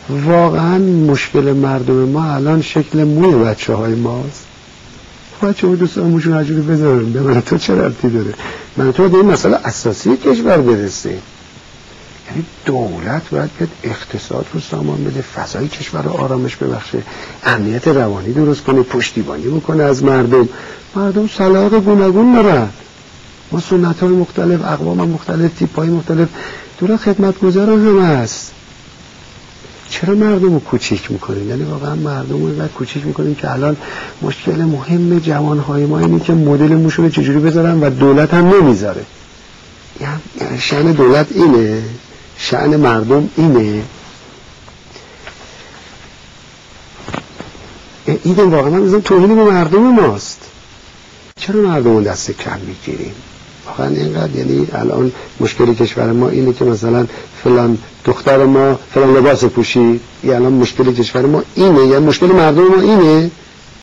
واقعا مشکل مردم ما الان شکل موی بچه های ماست. بچه های دوستان موشون هجوری بذارن به من تو چه ربطی داره؟ من تو به این مسئله اساسی کشور برسه. یعنی دولت باید بیاد اقتصاد رو سامان بده، فضای کشور رو آرامش ببخشه، امنیت روانی درست کنه، پشتیبانی بکنه از مردم. مردم سلاق گوناگون دارن، ما سنت های مختلف، اقوام مختلف، تیپ های مختلف، دولت خدمتگزاران هم هست. چرا مردم رو کوچیک میکنیم؟ یعنی واقعا مردم رو باید کوچیک میکنیم که الان مشکل مهم جوانهای ما اینه که مدل موشون رو چجوری بذارن و دولت هم نمیذاره. یعنی شأن دولت اینه، شأن مردم اینه. این واقعا من توهین به مردم ماست. چرا مردم رو دست کم میگیریم؟ واقعا اینقدر، یعنی الان مشکلی کشور ما اینه که مثلا فلان دختر ما فلان لباس پوشید، الان مشکلی کشور ما اینه، یعنی مشکل مردم ما اینه.